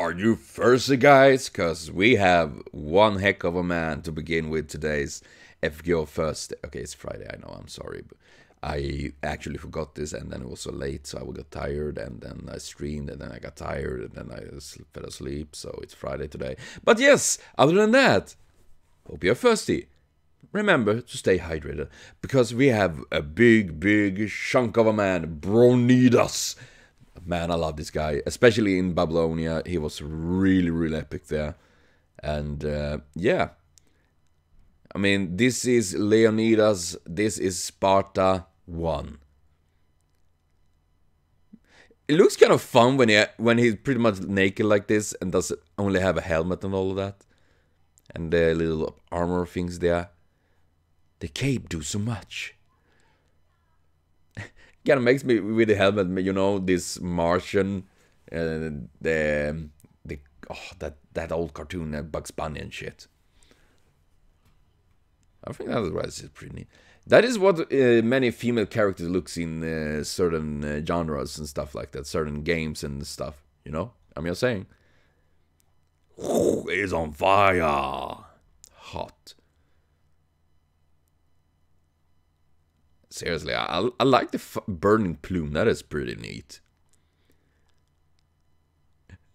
Are you thirsty, guys? Because we have one heck of a man to begin with today's FGO Thursday. Okay, it's Friday, I know, I'm sorry. But I actually forgot this, and then it was so late, so I got tired, and then I streamed, and then I got tired, and then I fell asleep, so it's Friday today. But yes, other than that, hope you're thirsty. Remember to stay hydrated, because we have a big chunk of a man, Leonidas. Man, I love this guy, especially in Babylonia. He was really epic there. And yeah, I mean, this is Leonidas, this is Sparta 1. It looks kind of fun when he's pretty much naked like this and does only have a helmet and all of that. And the little armor things there. The cape do so much. Kind of makes me with the helmet, you know, this Martian, that old cartoon, Bugs Bunny and shit. I think that is pretty neat. That is what many female characters looks in certain genres and stuff like that, certain games and stuff. You know, I'm just saying. It is on fire, hot. Seriously, I like the burning plume. That is pretty neat.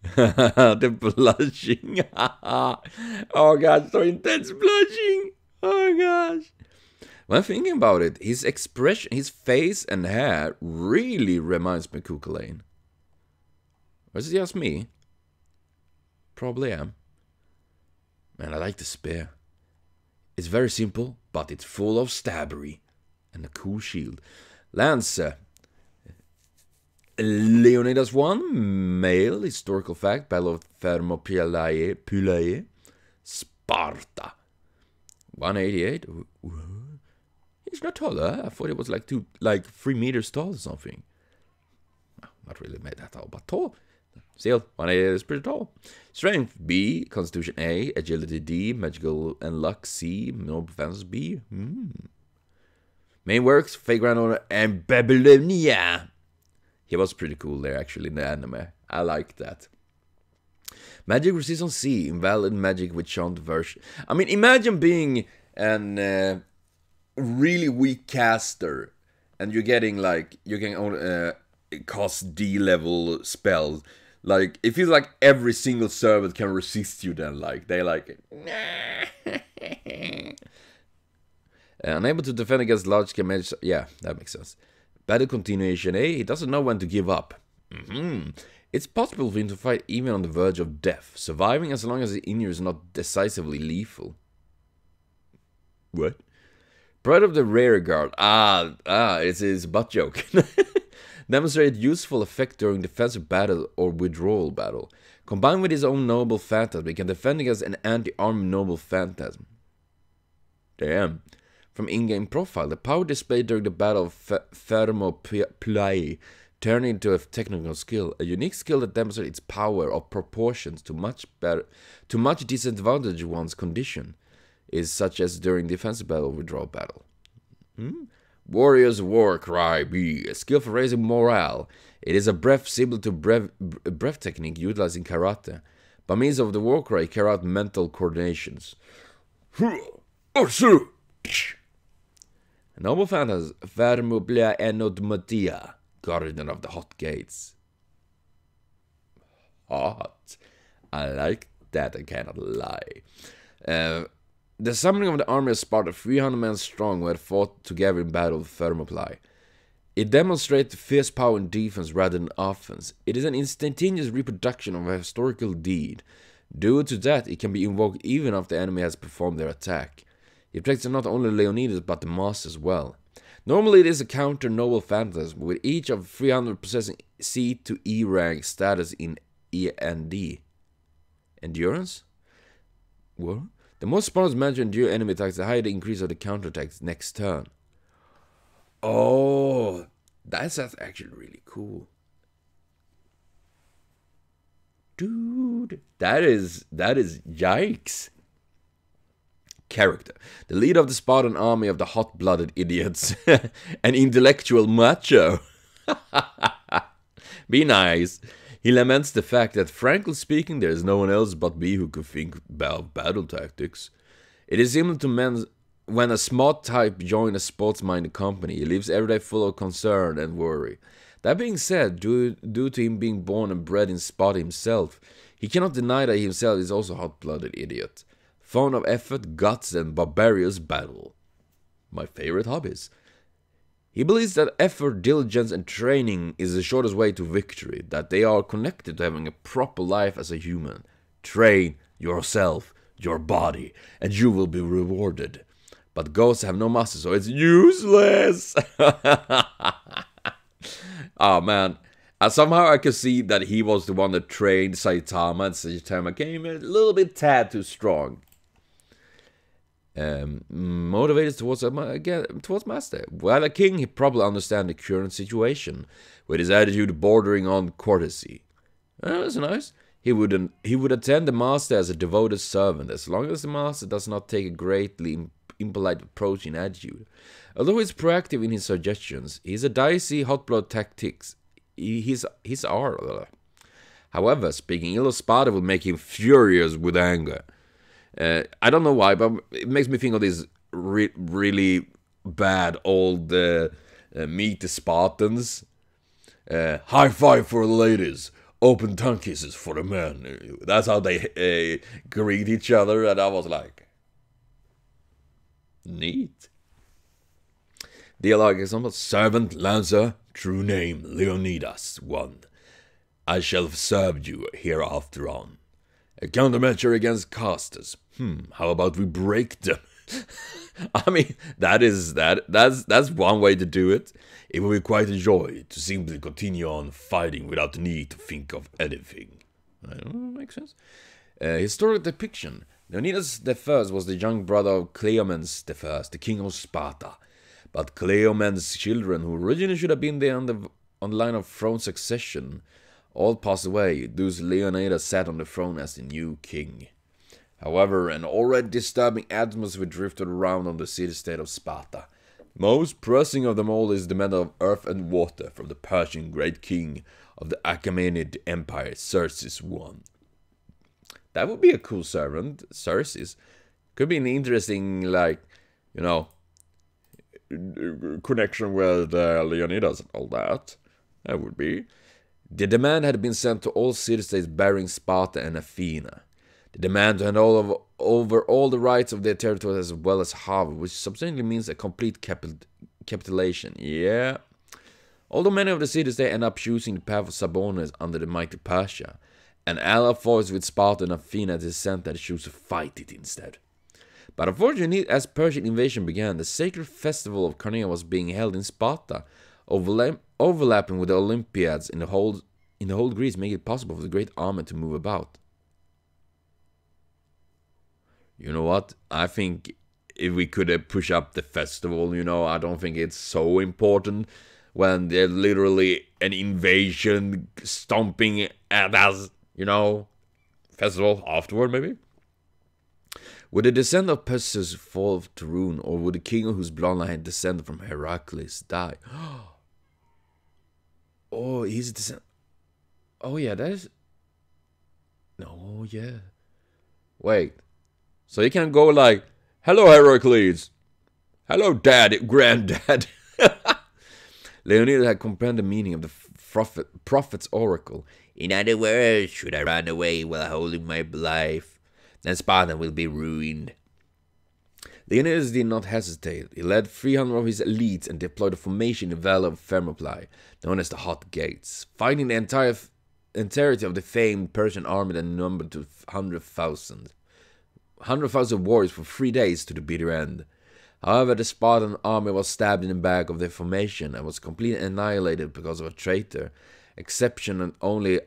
The blushing. Oh gosh, so intense blushing. Oh gosh. When thinking about it, his expression, his face and hair really reminds me of Kukulane. Or is it just me? Probably am. Man, I like the spear. It's very simple, but it's full of stabbery. And a cool shield. Lancer. Leonidas 1. Male. Historical fact. Battle of Thermopylae. Sparta. 188. He's not taller. I thought it was like 3 meters tall or something. Not really made that tall, but tall. Still, 188 is pretty tall. Strength B. Constitution A. Agility D. Magical and luck C. Noble defense B. Main works, Fake Order, and Babylonia. He was pretty cool there, actually, in the anime. I like that. Magic resistance C, invalid magic with shunt version. I mean, imagine being an really weak caster, and you're getting, like, you can only cast D-level spells. Like, it feels like every single servant can resist you then, like, they like... Unable to defend against large-scale magic. Yeah, that makes sense. Battle continuation A. He doesn't know when to give up. It's possible for him to fight even on the verge of death, surviving as long as the injury is not decisively lethal. What? Pride of the rear guard. It's his butt joke. Demonstrate useful effect during defensive battle or withdrawal battle. Combined with his own noble phantasm, he can defend against an anti-armed noble phantasm. Damn. From in-game profile, the power displayed during the battle of Thermopylae turned into a technical skill, a unique skill that demonstrates its power of proportions to much disadvantage one's condition, is such as during defensive battle or withdrawal battle. Warrior's War Cry B, a skill for raising morale. It is a breath similar to breath technique utilized in karate. By means of the war cry, carry out mental coordinations. Noble Phantasm, Thermopylae Enodmatia, Guardian of the Hot Gates. Hot. I like that, I cannot lie. The summoning of the army of Sparta, 300 men strong, who had fought together in battle of Thermopylae. It demonstrates fierce power and defense rather than offense. It is an instantaneous reproduction of a historical deed. Due to that, it can be invoked even after the enemy has performed their attack. It protects not only Leonidas but the master as well. Normally it is a counter noble phantasm, with each of 300 possessing C to E rank status in E and D. Endurance? What? The more Spartans manage to endure enemy attacks, the higher the increase of the counterattacks next turn. Oh, that's actually really cool. Dude, that is yikes. Character. The leader of the Spartan army of the hot-blooded idiots. An intellectual macho. Be nice. He laments the fact that, frankly speaking, there is no one else but me who could think about battle tactics. It is similar to men when a smart type joins a sports-minded company. He lives every day full of concern and worry. That being said, due to him being born and bred in Sparta himself, he cannot deny that he himself is also a hot-blooded idiot, fond of effort, guts, and barbarous battle. My favorite hobbies. He believes that effort, diligence, and training is the shortest way to victory, that they are connected to having a proper life as a human. Train yourself, your body, and you will be rewarded. But ghosts have no muscles, so it's useless! Oh man, somehow I could see that he was the one that trained Saitama, and Saitama came a little bit tad too strong. Motivated towards master. While a king, he probably understands the current situation, with his attitude bordering on courtesy. That's nice. He would attend the master as a devoted servant, as long as the master does not take a greatly impolite approach in attitude. Although he's proactive in his suggestions, he's a dicey, hot-blood tactics. He's However, speaking ill of Sparta will make him furious with anger. I don't know why, but it makes me think of these really bad old meet the Spartans. High five for the ladies, open tongue kisses for the men. That's how they greet each other, and I was like, neat. Dialogue example: Servant Lancer, true name Leonidas, 1. I shall serve you hereafter on. A countermeasure against casters. How about we break them? I mean, that's one way to do it. It will be quite a joy to simply continue on fighting without the need to think of anything. I don't know, makes sense. Historic depiction. Leonidas I was the young brother of Cleomenes I, the king of Sparta. But Cleomenes' children, who originally should have been there on the line of throne succession, all passed away, thus Leonidas sat on the throne as the new king. However, an already disturbing atmosphere drifted around on the city-state of Sparta. Most pressing of them all is the matter of earth and water from the Persian great king of the Achaemenid Empire, Xerxes I. That would be a cool servant, Xerxes. Could be an interesting, connection with Leonidas and all that. That would be. The demand had been sent to all city-states bearing Sparta and Athena. The demand to hand over all the rights of their territory as well as half, which substantially means a complete capitulation. Yeah. Although many of the cities-states end up choosing the path of subordinates under the mighty Persia, an ally force with Sparta and Athena at the center choose to fight it instead. But unfortunately, as Persian invasion began, the sacred festival of Carnea was being held in Sparta, overlapping with the Olympiads in the whole Greece, making it possible for the great army to move about. You know what? I think if we could push up the festival, I don't think it's so important when there's literally an invasion stomping at us, festival afterward, maybe? Would the descent of Perseus fall to ruin, or would the king whose bloodline had descended from Heracles die? Oh, he's a descent. Oh, yeah, that is. No, yeah. Wait. So you can go like, hello, Heracles. Hello, Dad, Granddad. Leonidas had comprehended the meaning of the prophet's oracle. In other words, should I run away while holding my life, then Sparta will be ruined. Leonidas did not hesitate. He led 300 of his elites and deployed a formation in the Valley of Thermopylae, known as the Hot Gates, fighting the entirety of the famed Persian army that numbered to 100,000. 100,000 warriors for 3 days to the bitter end. However, the Spartan army was stabbed in the back of their formation and was completely annihilated because of a traitor, exception and only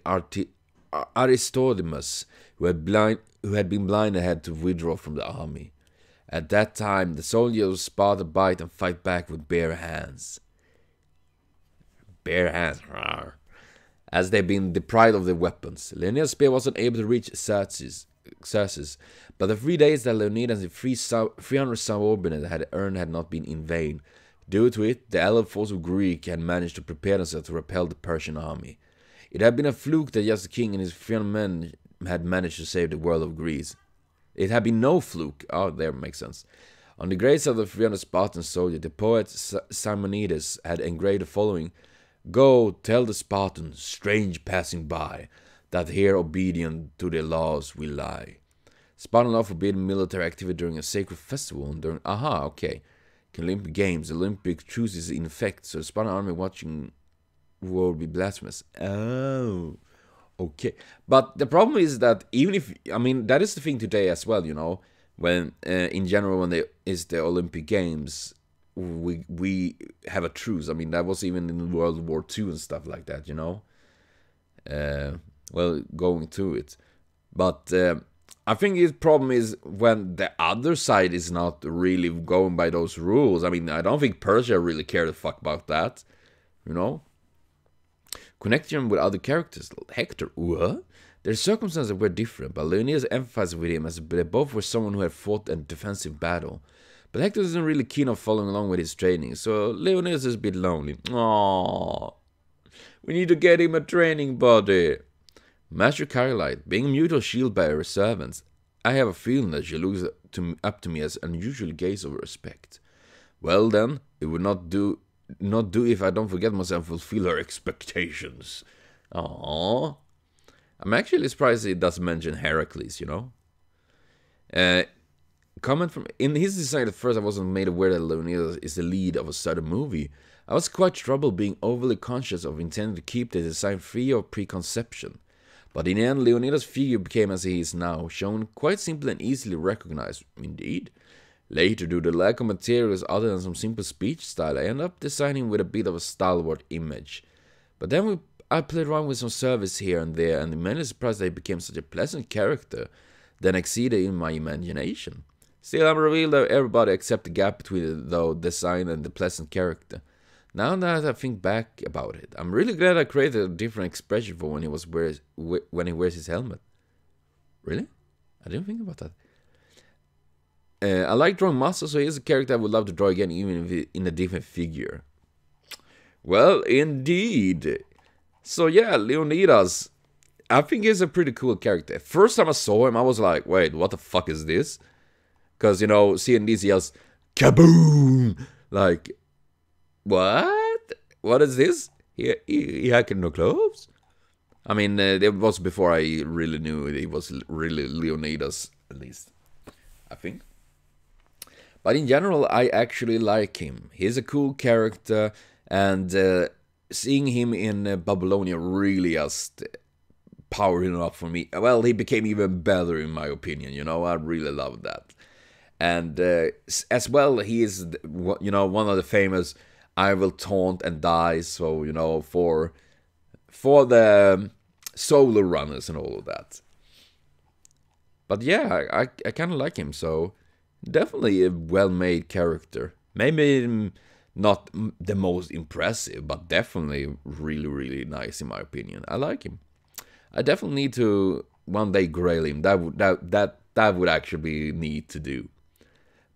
Aristodemus, who had been blind and had to withdraw from the army. At that time, the soldiers of Sparta bite and fight back with bare hands. Bare hands, rawr. As they'd been deprived of their weapons. Leonidas' spear wasn't able to reach Xerxes, but the 3 days that Leonidas and 300 subordinates had earned had not been in vain. Due to it, the allied force of Greece had managed to prepare themselves to repel the Persian army. It had been a fluke that just the king and his 300 men had managed to save the world of Greece. It had been no fluke. Oh, there makes sense. On the graves of the 300 Spartan soldiers, the poet Simonides had engraved the following: "Go, tell the Spartans, strange passing by, that here obedient to their laws we lie." Spartan law forbidden military activity during a sacred festival and during... Aha, okay. Olympic Games, Olympic truce is in effect, so the Spartan army watching will be blasphemous. Oh, okay. But the problem is that even if... I mean, that is the thing today as well, you know. When, in general, when there is the Olympic Games, we have a truce. I mean, that was even in World War II and stuff like that, you know. Well, going to it. But I think his problem is when the other side is not really going by those rules. I mean, I don't think Persia really cared a fuck about that, you know. Connecting him with other characters, Hector, what? Their circumstances were different, but Leonidas emphasized with him as they both were someone who had fought a defensive battle. But Hector isn't really keen on following along with his training, so Leonidas is a bit lonely. Aww, we need to get him a training buddy. Master Carolite, being a mutual shield bearer servants, I have a feeling that she looks up to me as an unusual gaze of respect. Well then, it would not do if I don't forget myself and fulfill her expectations. Aww. I'm actually surprised it doesn't mention Heracles, you know? Comment from... In his design at first I wasn't made aware that Leonidas is the lead of a certain movie. I was quite troubled being overly conscious of intending to keep the design free of preconception. But in the end, Leonidas' figure became as he is now, shown quite simple and easily recognized. Indeed. Later, due to the lack of materials other than some simple speech style, I ended up designing with a bit of a stalwart image. But then I played around with some service here and there, and I'm mainly surprised that he became such a pleasant character that exceeded in my imagination. Still, I'm revealed that everybody accept the gap between the design and the pleasant character. Now that I think back about it, I'm really glad I created a different expression for when he wears his helmet. Really? I didn't think about that. I like drawing muscles, so here's a character I would love to draw again, even if in a different figure. Well, indeed. So yeah, Leonidas, I think he's a pretty cool character. First time I saw him, I was like, wait, what the fuck is this? Because, you know, seeing these yells, kaboom! Like, what? What is this? He had no clothes? I mean, it was before I really knew he was really Leonidas, at least, I think. But in general, I actually like him. He's a cool character, and seeing him in Babylonia really just powered him up for me. Well, he became even better in my opinion, you know, I really love that. And as well, he is, you know, one of the famous I will taunt and die, so, you know, for the solo runners and all of that. But yeah, I kind of like him, so definitely a well-made character. Maybe not the most impressive, but definitely really, really nice in my opinion. I like him. I definitely need to one day grail him. That would actually be neat to do.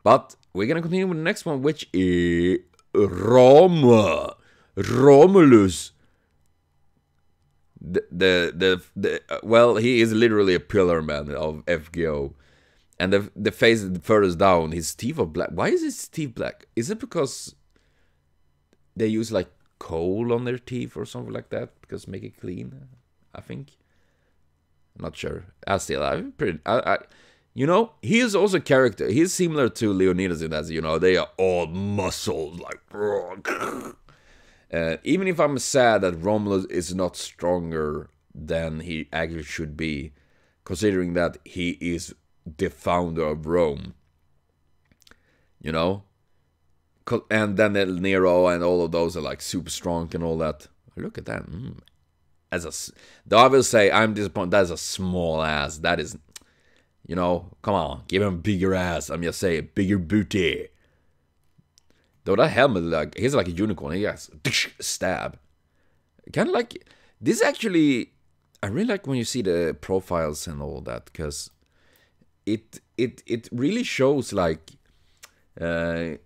But we're gonna continue with the next one, which is Romulus. Well, he is literally a pillar man of FGO. And the face furthest down, his teeth are black. Why is his teeth black? Is it because they use like coal on their teeth or something like that? Because make it clean, I think. I'm not sure. You know, he is also a character. He's similar to Leonidas in that, you know, they are all muscles, like... even if I'm sad that Romulus is not stronger than he actually should be, considering that he is the founder of Rome. You know? And then Nero and all of those are like super strong and all that. Look at that. Though I will say, I'm disappointed, that's a small ass. That is... You know, come on, give him a bigger ass. I'm just saying, bigger booty. Though that helmet, like, he's like a unicorn. He has stab. Kind of like this. Actually, I really like when you see the profiles and all that, because it really shows like the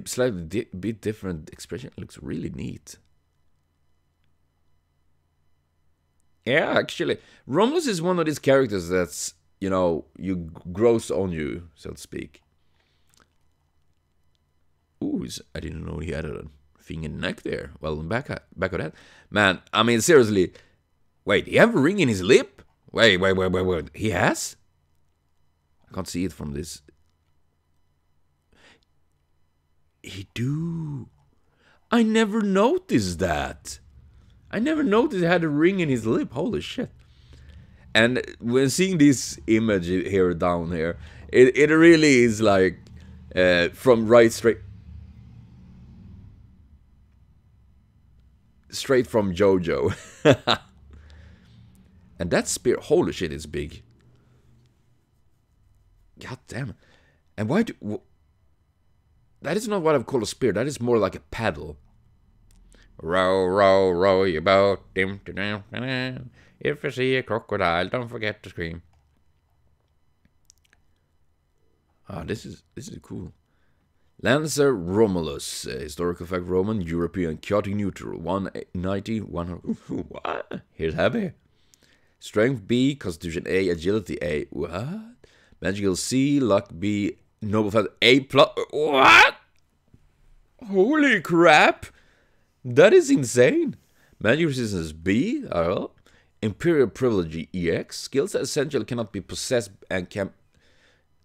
slightly bit different expression. It looks really neat. Yeah, actually, Romulus is one of these characters that's, you know, you grows on you, so to speak. Ooh, I didn't know he had a thing in the neck there. Well, back of that. Man, I mean, seriously. Wait, he have a ring in his lip? Wait. He has? I can't see it from this. He do. I never noticed that. I never noticed he had a ring in his lip. Holy shit. And when seeing this image here down here, it really is like from straight from JoJo. And that spear, holy shit, is big. God damn it. And why do... That is not what I would call a spear. That is more like a paddle. Row, row, row your boat. If you see a crocodile, don't forget to scream. Ah, this is cool. Lancer Romulus, historical fact Roman, European, chaotic neutral, 190, 100. What? Here's heavy. Strength B, Constitution A, Agility A. What? Magical C, Luck B, Noble Fact A plus. What? Holy crap! That is insane. Magic Resistance B, Imperial Privilege EX. Skills that essentially cannot be possessed and can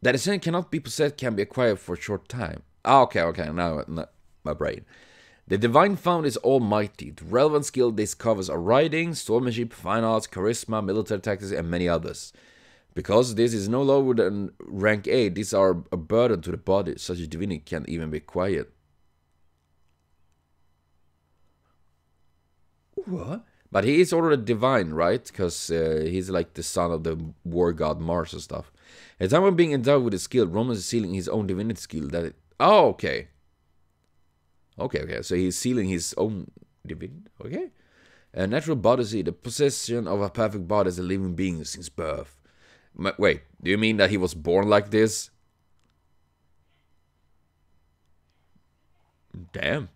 be acquired for a short time. Okay, now my brain. The Divine Fount is almighty. The relevant skill this covers are riding, swordsmanship, fine arts, charisma, military tactics, and many others. Because this is no lower than rank 8, these are a burden to the body. Such a divinity can't even be acquired. What? But he is already divine, right? Because he's like the son of the war god Mars and stuff. At the time of being endowed with a skill, Romulus is sealing his own divinity skill. Oh, okay. Okay. So he's sealing his own divinity. Okay. A natural body, the possession of a perfect body as a living being since birth. Wait, do you mean that he was born like this? Damn.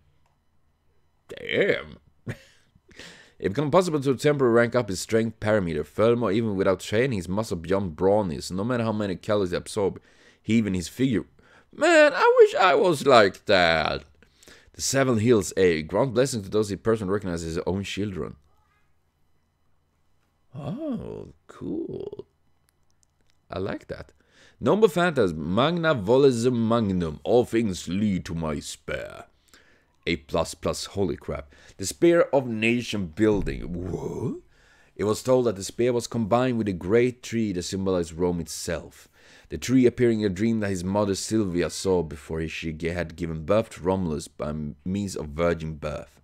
It becomes possible to temporarily rank up his strength parameter. Furthermore, even without training, his muscle beyond brawniness. No matter how many calories he absorbs, even his figure. Man, I wish I was like that. The Seven Hills A. Grant blessing to those he personally recognizes as his own children. Oh, cool. I like that. Noble Phantasm. Magna Volesum Magnum. All things lead to my spear. A++, holy crap. The Spear of Nation Building. What? It was told that the spear was combined with a great tree that symbolized Rome itself. The tree appearing in a dream that his mother Sylvia saw before she had given birth to Romulus by means of virgin birth.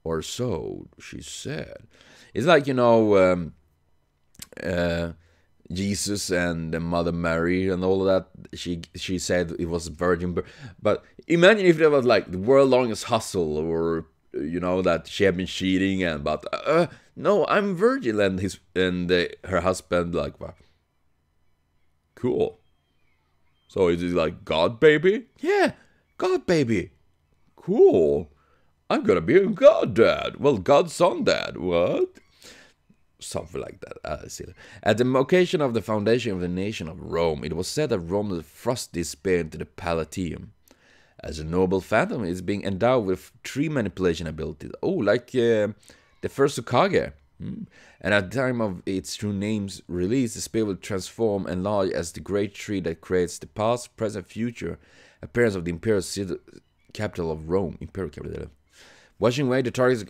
Or so she said. It's like, you know, Jesus and Mother Mary and all of that. She said it was virgin birth. But imagine if there was like the world's longest hustle, or you know that she had been cheating and no, I'm virgin, and her husband like, well, cool. So is it like God baby? Yeah, God baby. Cool. I'm gonna be a God dad. Well, God son dad. What? Something like that. At the occasion of the foundation of the nation of Rome, it was said that Romulus thrust this spear into the Palatium. As a noble phantom, it is being endowed with tree manipulation abilities. Oh, like the first Hokage. And at the time of its true name's release, the spear will transform and enlarge as the great tree that creates the past, present, future appearance of the imperial capital of Rome. Imperial capital. Washing away the target's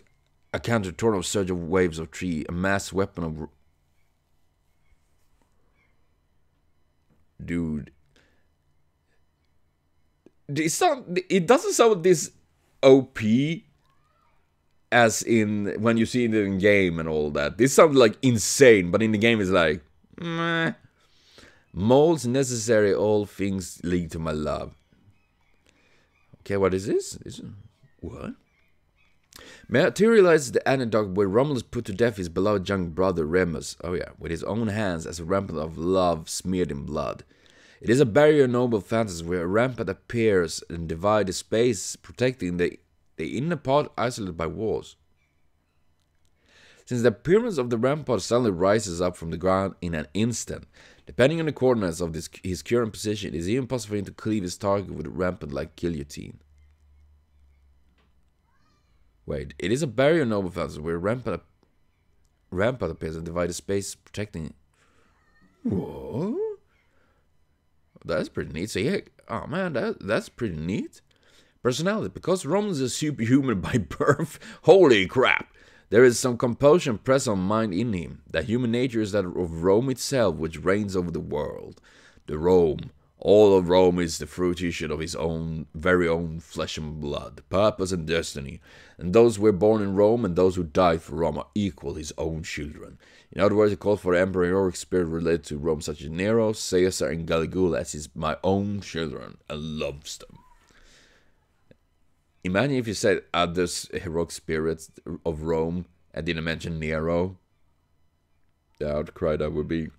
a counter-tornado surge of waves of tree, a mass weapon of... Dude. It doesn't sound this OP as in when you see it in game and all that. This sounds like insane, but in the game it's like... Meh. Molds necessary, all things lead to my love. Okay, what is this? What? Materializes the anecdote where Romulus put to death his beloved young brother Remus, oh yeah, with his own hands as a rampart of love smeared in blood. It is a barrier noble fantasy where a rampart appears and divides the space, protecting the inner part isolated by walls. since the appearance of the rampart suddenly rises up from the ground in an instant. Depending on the coordinates of his current position, it is even possible for him to cleave his target with a rampart like guillotine. Wait, it is a barrier noble fence where rampart appears and divides space protecting. Whoa, that's pretty neat. So yeah, oh man, that's pretty neat. Personality, because Romulus is superhuman by birth. Holy crap! There is some compulsion present on mind in him. That human nature is that of Rome itself, which reigns over the world. The Rome. All of Rome is the fruition of his own, very own flesh and blood, purpose and destiny. And those who were born in Rome and those who died for Rome are equal, his own children. In other words, he calls for the emperoric spirit related to Rome, such as Nero, Caesar, and Caligula, as his my own children, and loves them. Imagine if you said others heroic spirits of Rome and didn't mention Nero. The outcry that would be.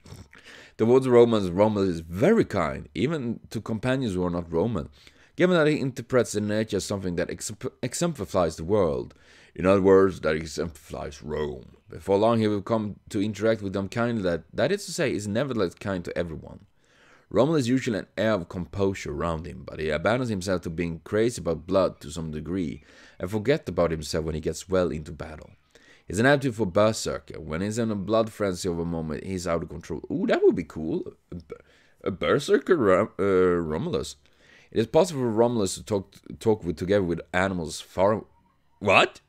Towards Romans, Romulus is very kind, even to companions who are not Roman, given that he interprets the nature as something that exemplifies the world. In other words, that exemplifies Rome. Before long, he will come to interact with them kindly, that is to say, is nevertheless kind to everyone. Romulus is usually an air of composure around him, but he abandons himself to being crazy about blood to some degree, and forgets about himself when he gets well into battle. He's an aptitude for berserker. When he's in a blood frenzy of a moment, he's out of control. Ooh, that would be cool. A berserker Romulus. It is possible for Romulus to talk together with animals far... What?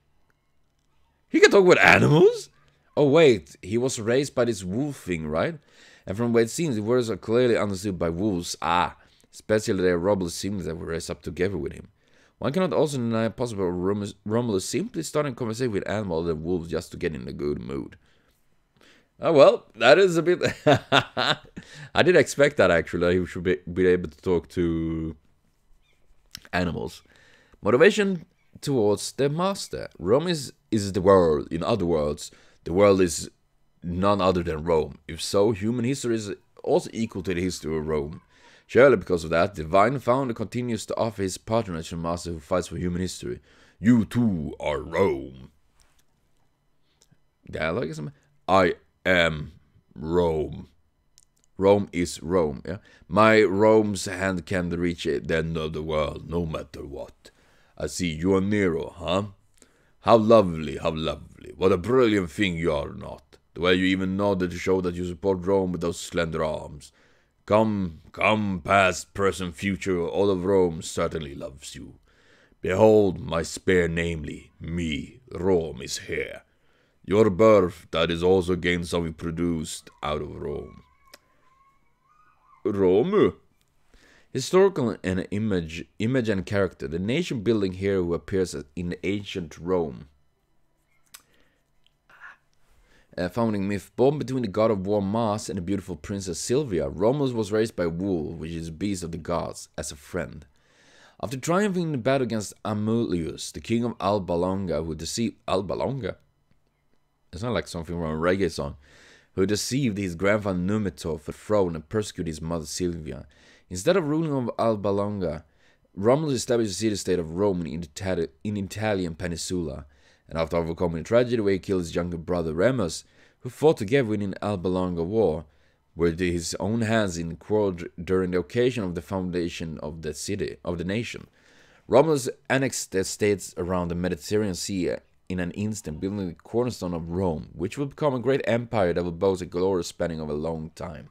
He can talk with animals? Oh wait, he was raised by this wolf thing, right? And from what it seems, the words are clearly understood by wolves. Especially their Romulus seems that were raised up together with him. One cannot also deny possible Romulus simply starting a conversation with animals and wolves just to get in a good mood. Oh well, that is a bit... I did expect that actually, that he should be able to talk to animals. Motivation towards the master. Rome is the world. In other words, the world is none other than Rome. If so, human history is also equal to the history of Rome. Surely because of that, the Divine Founder continues to offer his patronage to the master who fights for human history. You too are Rome. Dialogue is I am Rome. Rome is Rome. Yeah? My Rome's hand can reach the end of the world, no matter what. I see you are Nero, huh? How lovely, how lovely. What a brilliant thing you are not. The way you even nodded to show that you support Rome with those slender arms. Come, past, present, future, all of Rome certainly loves you. Behold, my spear, namely, me, Rome, is here. Your birth, that is also again something produced out of Rome. Rome? Historical and image and character. The nation-building hero who appears in ancient Rome. Founding myth, born between the god of war Mars and the beautiful princess Sylvia, Romulus was raised by Wool, which is beast of the gods, as a friend. After triumphing in the battle against Amulius, the king of Alba Longa, who deceived it's not like something from a reggae song, who deceived his grandfather Numitor for the throne and persecuted his mother Sylvia. Instead of ruling over Alba Longa, Romulus established the city-state of Rome in the Italian peninsula. And after overcoming the tragedy where he killed his younger brother Remus, who fought together in the Alba Longa War, with his own hands in quarrel during the occasion of the foundation of the nation. Romulus annexed the states around the Mediterranean Sea in an instant, building the cornerstone of Rome, which would become a great empire that would boast a glorious spanning of a long time.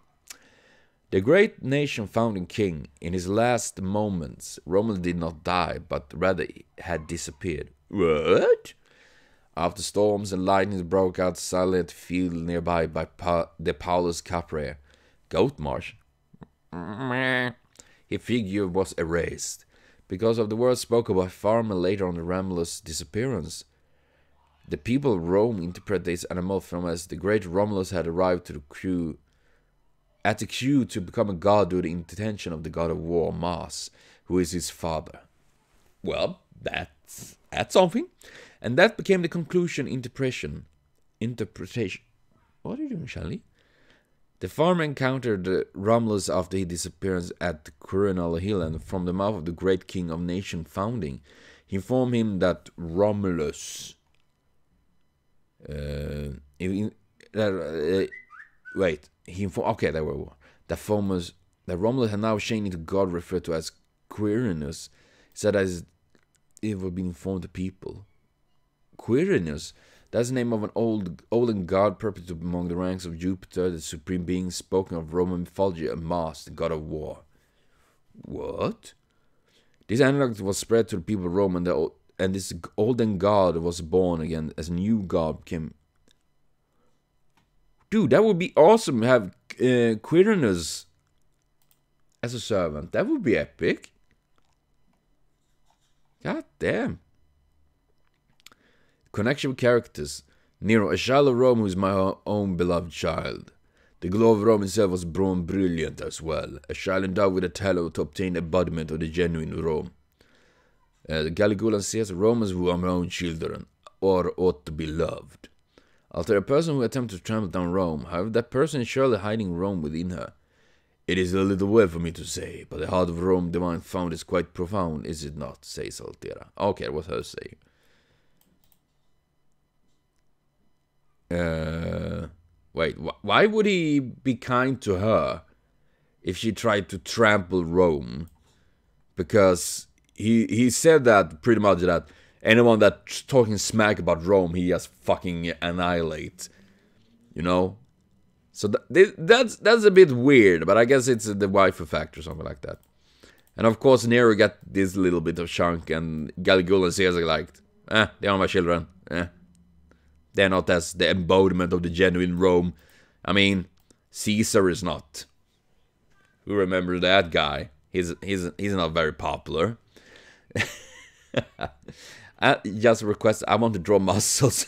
The great nation founding king, in his last moments, Romulus did not die, but rather had disappeared. What? After storms and lightnings broke out silent field nearby by the Paulus Capre, Goat Marsh, his figure was erased. Because of the words spoken by farmer later on the Romulus' disappearance, the people of Rome interpret this animal film as the great Romulus had arrived at the queue to become a god due to the intention of the god of war, Mars, who is his father. Well, that's something. And that became the conclusion interpretation. What are you doing, Shelly? The farmer encountered Romulus after his disappearance at Quirinal Hill, and from the mouth of the great king of nation founding, he informed him that Romulus Even, wait, okay, there were that Romulus had now changed into god referred to as Quirinus, said as it would be informed to people. Quirinus, that's the name of an olden god perpetuated among the ranks of Jupiter, the supreme being spoken of Roman mythology, a Mars, the god of war. What? This analog was spread to the people of Rome, and this olden god was born again as a new god became. Dude, that would be awesome to have Quirinus as a servant. That would be epic. God damn. Connection with characters. Nero, a child of Rome who is my own beloved child. The glow of Rome itself was born brilliant as well. A child endowed with a talent to obtain embodiment of the genuine Rome. Caligula says, Romans who are my own children, or ought to be loved. After a person who attempted to trample down Rome, however, that person is surely hiding Rome within her. It is a little way for me to say, but the heart of Rome divine found is quite profound, is it not? Says Altera. Okay, that was her saying. Wait, why would he be kind to her if she tried to trample Rome? Because he said that pretty much that anyone that's talking smack about Rome, he just fucking annihilate. You know? So that's a bit weird, but I guess it's the waifu factor or something like that. And of course Nero got this little bit of chunk, and Caligula and Caesar like, they are my children, They're not as the embodiment of the genuine Rome. I mean, Caesar is not. Who remembers that guy? He's not very popular. I just request, I want to draw muscles.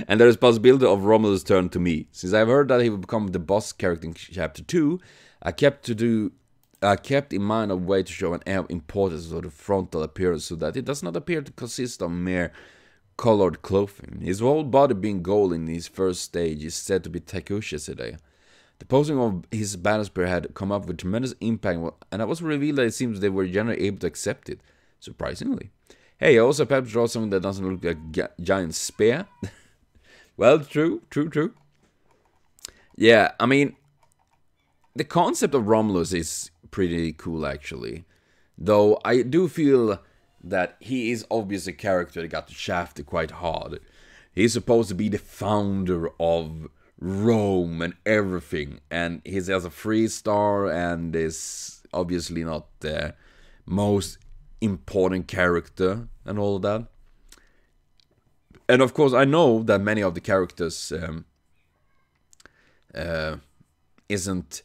And there is possibility of Romulus' turn to me. Since I've heard that he will become the boss character in chapter 2, I kept in mind a way to show an air of importance of the frontal appearance so that it does not appear to consist of mere colored clothing. His whole body being gold in his first stage is said to be Takushi's today. The posing of his battle spear had come up with tremendous impact, and it was revealed that it seems they were generally able to accept it. Surprisingly. Hey, I also perhaps draw something that doesn't look like a giant spear. Well, true. Yeah, I mean, the concept of Romulus is pretty cool, actually. Though I do feel that he is obviously a character that got shafted quite hard. He's supposed to be the founder of Rome and everything, and he's as a 3-star and is obviously not the most important character and all of that. And of course I know that many of the characters isn't,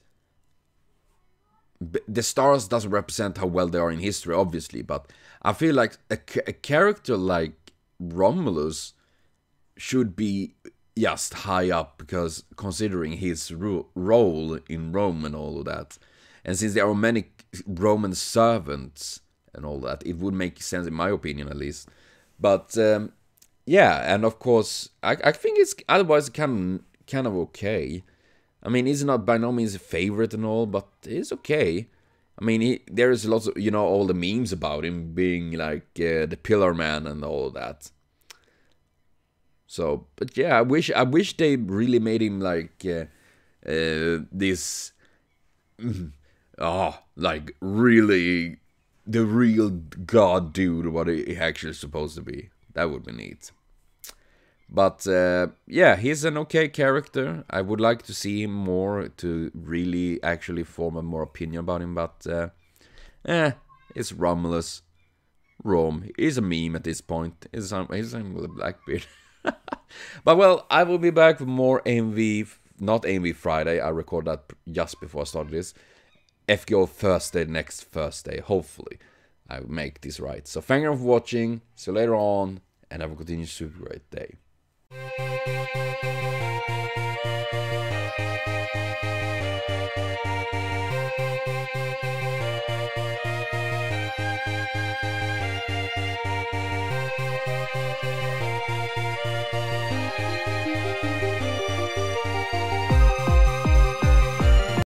the stars doesn't represent how well they are in history, obviously, but I feel like a character like Romulus should be just high up, because considering his role in Rome and all of that, and since there are many Roman servants and all that, it would make sense in my opinion at least. But yeah, and of course I think it's otherwise kind of okay. I mean, he's not by no means a favorite and all, but it's okay. I mean, there is lots of, you know, all the memes about him being like the Pillar Man and all of that. So, but yeah, I wish they really made him like this, like really the real god dude, what he actually is supposed to be. That would be neat. But yeah, he's an okay character. I would like to see him more to really actually form a more opinion about him. But it's Romulus. Rome. He's a meme at this point. He's with a black beard. But well, I will be back with more AMV, not AMV Friday. I record that just before I start this. FGO Thursday, next Thursday. Hopefully, I will make this right. So thank you for watching. See you later on, and have a continued super great day.